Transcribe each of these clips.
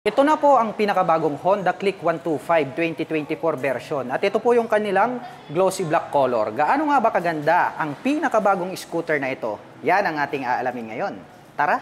Ito na po ang pinakabagong Honda Click 125 2024 version. At ito po yung kanilang glossy black color. Gaano nga ba kaganda ang pinakabagong scooter na ito? Yan ang ating aalamin ngayon. Tara!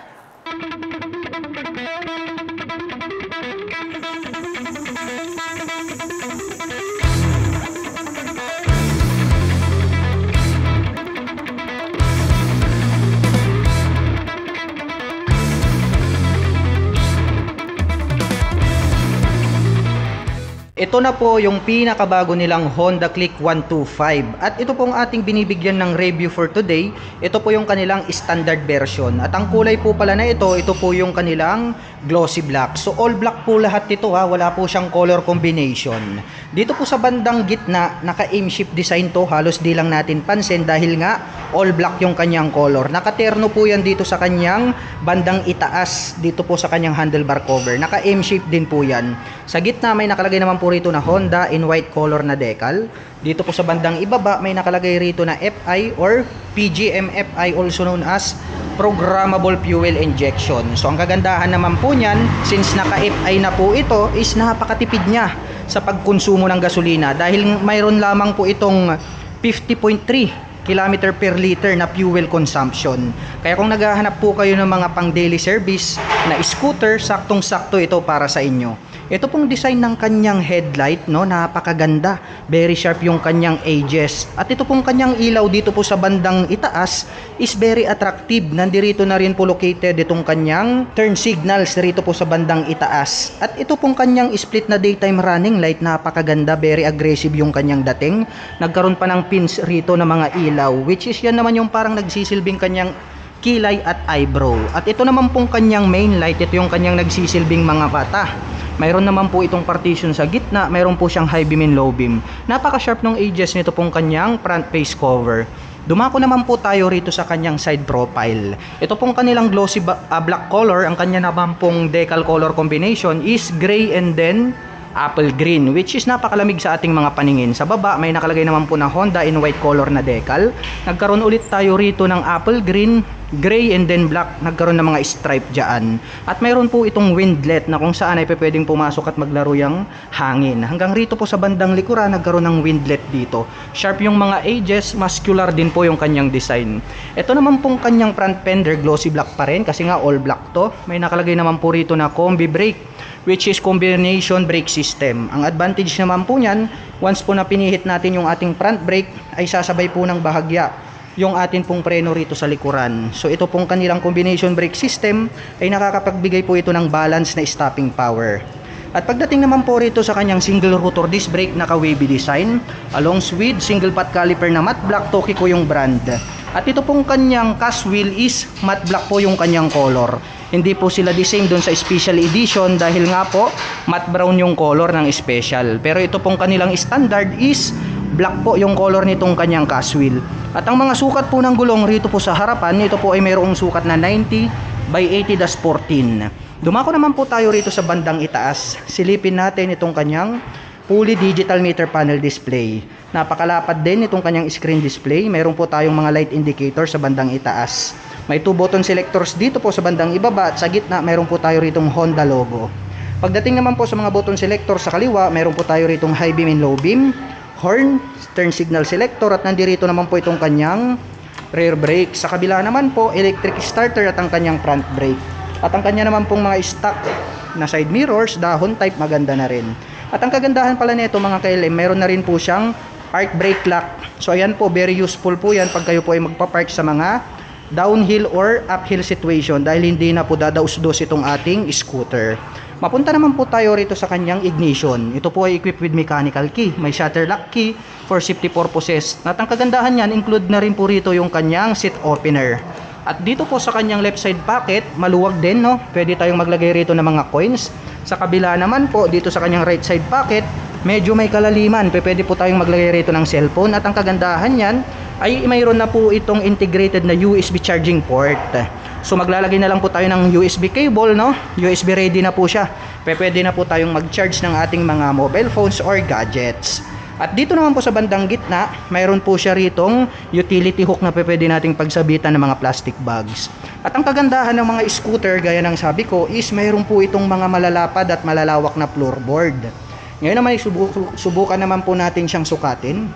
Ito na po yung pinakabago nilang Honda Click 125. At ito pong ating binibigyan ng review for today. Ito po yung kanilang standard version. At ang kulay po pala na ito po yung kanilang glossy black. So all black po lahat ito ha, wala po siyang color combination. Dito po sa bandang gitna, naka-aim shift design to, halos di lang natin pansin dahil nga all black yung kanyang color. Nakaterno po yan dito sa kanyang bandang itaas, dito po sa kanyang handlebar cover. Naka-aim shift din po yan. Sa gitna may nakalagay naman po rito na Honda in white color na decal. Dito po sa bandang ibaba may nakalagay rito na FI or PGM FI, also known as programmable fuel injection. So ang kagandahan naman po niyan, since naka-FI na po ito, is napakatipid niya sa pagkonsumo ng gasolina dahil mayroon lamang po itong 50.3 kilometer per liter na fuel consumption. Kaya kung naghahanap po kayo ng mga pang daily service na scooter, saktong-sakto ito para sa inyo. Ito pong design ng kanyang headlight, no, napakaganda. Very sharp yung kanyang edges. At ito pong kanyang ilaw dito po sa bandang itaas is very attractive. Nandirito na rin po located itong kanyang turn signals rito po sa bandang itaas. At ito pong kanyang split na daytime running light, napakaganda. Very aggressive yung kanyang dating. Nagkaroon pa ng pins rito na mga ilaw, which is yan naman yung parang nagsisilbing kanyang kilay at eyebrow. At ito naman pong kanyang main light, ito yung kanyang nagsisilbing mga mata. Mayroon naman po itong partition sa gitna, mayroon po siyang high beam and low beam. Napaka-sharp ng edges nito pong kanyang front face cover. Dumako naman po tayo rito sa kanyang side profile. Ito pong kanilang glossy black color, ang kanya naman pong decal color combination is gray and then apple green, which is napakalamig sa ating mga paningin. Sa baba may nakalagay naman po na Honda in white color na decal. Nagkaroon ulit tayo rito ng apple green, gray and then black. Nagkaroon ng mga stripe dyan. At mayroon po itong windlet na kung saan ay pwedeng pumasok at maglaro yung hangin. Hanggang rito po sa bandang likuran nagkaroon ng windlet dito. Sharp yung mga edges, muscular din po yung kanyang design. Ito naman pong kanyang front fender, glossy black pa rin kasi nga all black to. May nakalagay naman po rito na combi brake, which is combination brake system. Ang advantage naman po niyan, once po na pinihit natin yung ating front brake, ay sasabay po ng bahagya yung atin pong preno rito sa likuran. So ito pong kanilang combination brake system ay nakakapagbigay po ito ng balance na stopping power. At pagdating naman po rito sa kanyang single rotor disc brake, naka-wavy design, along with single pot caliper na matte black, Tokico yung brand. At ito pong kanyang cast wheel is matte black po yung kanyang color. Hindi po sila the same doon sa special edition dahil nga po matte brown yung color ng special. Pero ito pong kanilang standard is black po yung color nitong kanyang cast wheel. At ang mga sukat po ng gulong rito po sa harapan, ito po ay mayroong sukat na 90 by 80-14. Dumako naman po tayo rito sa bandang itaas. Silipin natin itong kanyang fully digital meter panel display. Napakalapad din itong kanyang screen display. Mayroon po tayong mga light indicator sa bandang itaas. May 2 button selectors dito po sa bandang ibaba at sa gitna mayroon po tayo ritong Honda logo. Pagdating naman po sa mga button selector sa kaliwa, mayroon po tayo ritong high beam and low beam, horn, turn signal selector at nandirito naman po itong kanyang rear brake. Sa kabila naman po, electric starter at ang kanyang front brake. At ang kanya naman pong mga stock na side mirrors, dahon type, maganda na rin. At ang kagandahan pala nito mga KLM, meron na rin po siyang park brake lock. So ayan po, very useful po yan pag kayo po ay magpapark sa mga downhill or uphill situation dahil hindi na po dadaus-dos itong ating scooter. Mapunta naman po tayo rito sa kanyang ignition. Ito po ay equipped with mechanical key. May shutter lock key for safety purposes. At ang kagandahan niyan, include na rin po rito yung kanyang seat opener. At dito po sa kanyang left side pocket, maluwag din, no? Pwede tayong maglagay rito ng mga coins. Sa kabila naman po, dito sa kanyang right side pocket, medyo may kalaliman. Pwede po tayong maglagay rito ng cellphone. At ang kagandahan niyan ay mayroon na po itong integrated na USB charging port. So maglalagay na lang po tayo ng USB cable, no? USB ready na po siya. Pwede na po tayong mag-charge ng ating mga mobile phones or gadgets. At dito naman po sa bandang gitna, mayroon po siya ritong utility hook na pwede nating pagsabitan ng mga plastic bags. At ang kagandahan ng mga scooter, gaya ng sabi ko, is mayroon po itong mga malalapad at malalawak na floorboard. Ngayon naman, subukan naman po natin siyang sukatin.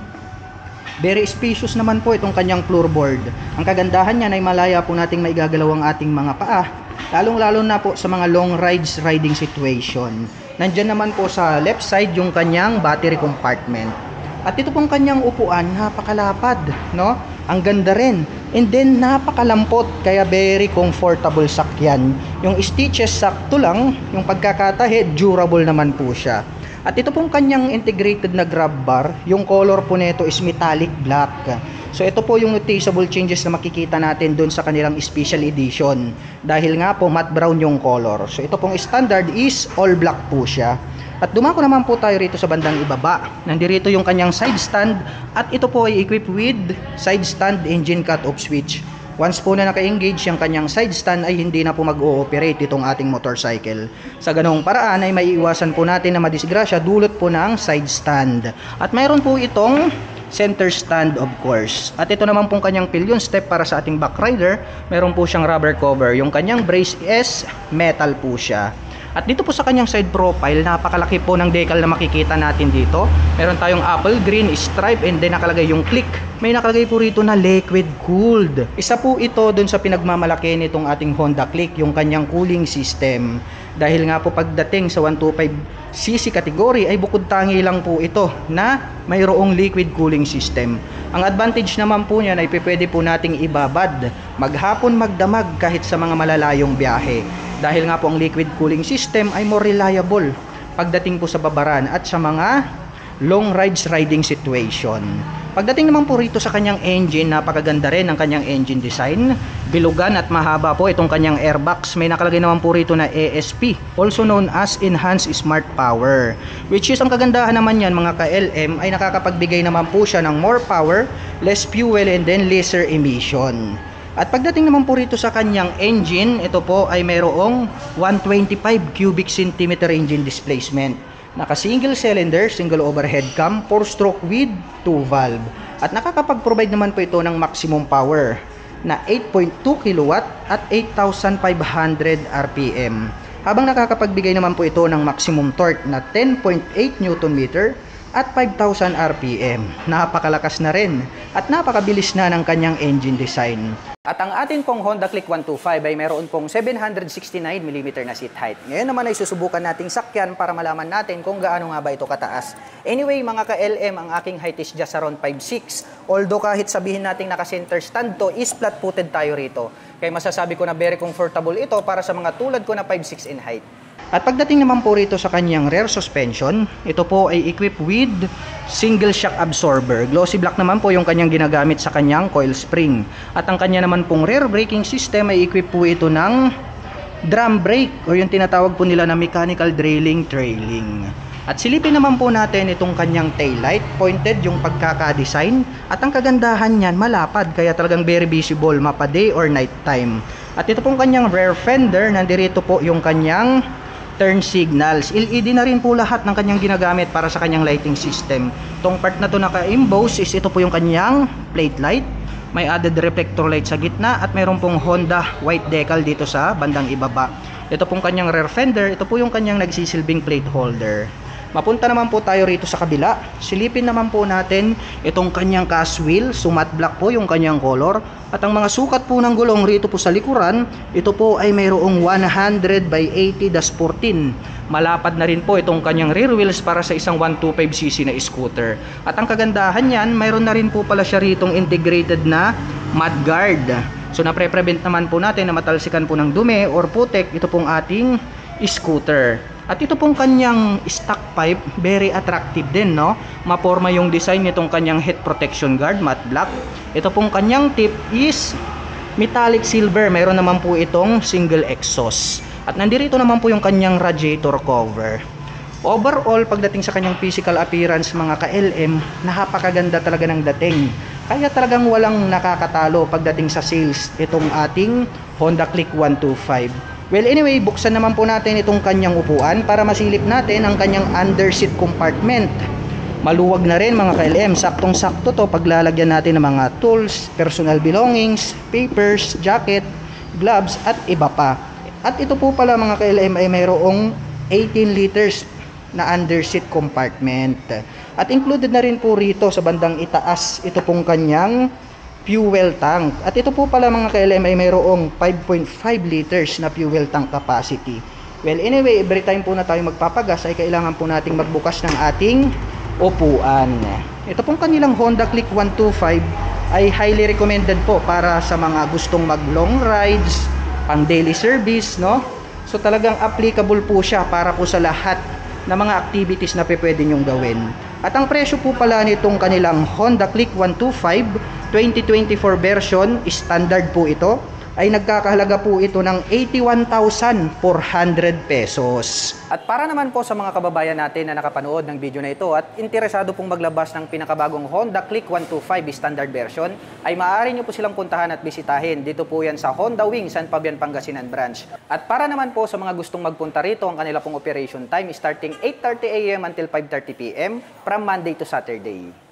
Very spacious naman po itong kanyang floorboard. Ang kagandahan niya ay malaya po nating maigagalaw ang ating mga paa, lalong-lalo na po sa mga long riding situation. Nandyan naman po sa left side yung kanyang battery compartment. At ito pong kanyang upuan, napakalapad, no? Ang ganda rin. And then napakalampot, kaya very comfortable sakyan. Yung stitches sakto lang, yung pagkakatahi durable naman po siya. At ito pong kanyang integrated na grab bar, yung color po nito is metallic black. So ito po yung noticeable changes na makikita natin dun sa kanilang special edition. Dahil nga po matte brown yung color. So ito pong standard is all black po siya. At dumako naman po tayo rito sa bandang ibaba. Nandirito yung kanyang side stand. At ito po ay equipped with side stand engine cut-off switch. Once po na naka-engage yung kanyang side stand ay hindi na po mag-ooperate itong ating motorcycle. Sa ganong paraan ay maiiwasan po natin na madisgrasya dulot po ng side stand. At mayroon po itong center stand of course. At ito naman pong kanyang pillion step para sa ating back rider. Meron po siyang rubber cover. Yung kanyang brace is metal po siya. At dito po sa kanyang side profile, napakalaki po ng decal na makikita natin dito. Meron tayong apple green stripe and then nakalagay yung click. May nakalagay po rito na liquid cooled. Isa po ito dun sa pinagmamalaki nitong ating Honda Click, yung kanyang cooling system. Dahil nga po pagdating sa 125cc category ay bukod tangi lang po ito na mayroong liquid cooling system. Ang advantage naman po niyan ay pwede po nating ibabad, maghapon magdamag kahit sa mga malalayong biyahe. Dahil nga po ang liquid cooling system ay more reliable pagdating po sa babaran at sa mga long riding situation. Pagdating naman po rito sa kanyang engine, napakaganda rin ang kanyang engine design. Bilugan at mahaba po itong kanyang airbox. May nakalagay naman po rito na ASP, also known as Enhanced Smart Power. Which is ang kagandahan naman yan mga ka-LM ay nakakapagbigay naman po siya ng more power, less fuel and then lesser emission. At pagdating naman po rito sa kanyang engine, ito po ay mayroong 125 cubic centimeter engine displacement. Naka single cylinder, single overhead cam, 4-stroke with 2 valve. At nakakapag-provide naman po ito ng maximum power na 8.2 kW at 8,500 RPM. Habang nakakapagbigay naman po ito ng maximum torque na 10.8 Nm at 5,000 RPM. Napakalakas na rin at napakabilis na ng kanyang engine design. At ang atin pong Honda Click 125 ay mayroon pong 769mm na seat height. Ngayon naman ay susubukan nating sakyan para malaman natin kung gaano nga ba ito kataas. Anyway mga ka-LM, ang aking height is just around 5'6". Although kahit sabihin nating naka-center stand to, is flat-footed tayo rito. Kaya masasabi ko na very comfortable ito para sa mga tulad ko na 5'6" in height. At pagdating naman po rito sa kanyang rear suspension, ito po ay equipped with single shock absorber. Glossy black naman po yung kanyang ginagamit sa kanyang coil spring. At ang kanya naman pong rear braking system ay equipped po ito ng drum brake o yung tinatawag po nila na mechanical trailing. At silipin naman po natin itong kanyang taillight, pointed yung pagkaka-design. At ang kagandahan niyan, malapad, kaya talagang very visible, mapa day or night time. At ito pong kanyang rear fender, nandirito po yung kanyang turn signals. LED na rin po lahat ng kanyang ginagamit para sa kanyang lighting system. Itong part na to naka-emboss is ito po yung kanyang plate light. May added reflector light sa gitna at mayroon pong Honda white decal dito sa bandang ibaba. Ito pong kanyang rear fender, ito po yung kanyang nagsisilbing plate holder. Mapunta naman po tayo rito sa kabila. Silipin naman po natin itong kanyang cast wheel. Matte black po yung kanyang color. At ang mga sukat po ng gulong rito po sa likuran, ito po ay mayroong 100/80-14. Malapad na rin po itong kanyang rear wheels para sa isang 125cc na scooter. At ang kagandahan niyan, mayroon na rin po pala siya ritong integrated na mudguard. So napre-prevent naman po natin na matalsikan po ng dumi or putek ito pong ating scooter. At ito pong kanyang stock pipe, very attractive din, no? Maporma yung design nitong kanyang head protection guard, matte black. Ito pong kanyang tip is metallic silver. Mayroon naman po itong single exhaust. At nandirito naman po yung kanyang radiator cover. Overall, pagdating sa kanyang physical appearance, mga ka-LM, napakaganda talaga ng dating. Kaya talagang walang nakakatalo pagdating sa sales itong ating Honda Click 125. Well, anyway, buksan naman po natin itong kanyang upuan para masilip natin ang kanyang underseat compartment. Maluwag na rin mga ka-LM, saktong-sakto to paglalagyan natin ng mga tools, personal belongings, papers, jacket, gloves at iba pa. At ito po pala mga ka-LM ay mayroong 18 liters na underseat compartment. At included na rin po rito sa bandang itaas ito pong kanyang fuel tank. At ito po pala mga ka-LM ay mayroong 5.5 liters na fuel tank capacity. Well, anyway, every time po na tayo magpapagas ay kailangan po nating magbukas ng ating upuan. Ito pong kanilang Honda Click 125 ay highly recommended po para sa mga gustong mag long rides, pang daily service, no? So talagang applicable po siya para po sa lahat ng mga activities na pwede nyong gawin. At ang presyo po pala nitong kanilang Honda Click 125 2024 version, standard po ito, ay nagkakahalaga po ito ng 81,400 pesos. At para naman po sa mga kababayan natin na nakapanood ng video na ito at interesado pong maglabas ng pinakabagong Honda Click 125 standard version, ay maaari nyo po silang puntahan at bisitahin. Dito po yan sa Honda Wing, San Fabian, Pangasinan branch. At para naman po sa mga gustong magpunta rito, ang kanila pong operation time starting 8:30 AM until 5:30 PM from Monday to Saturday.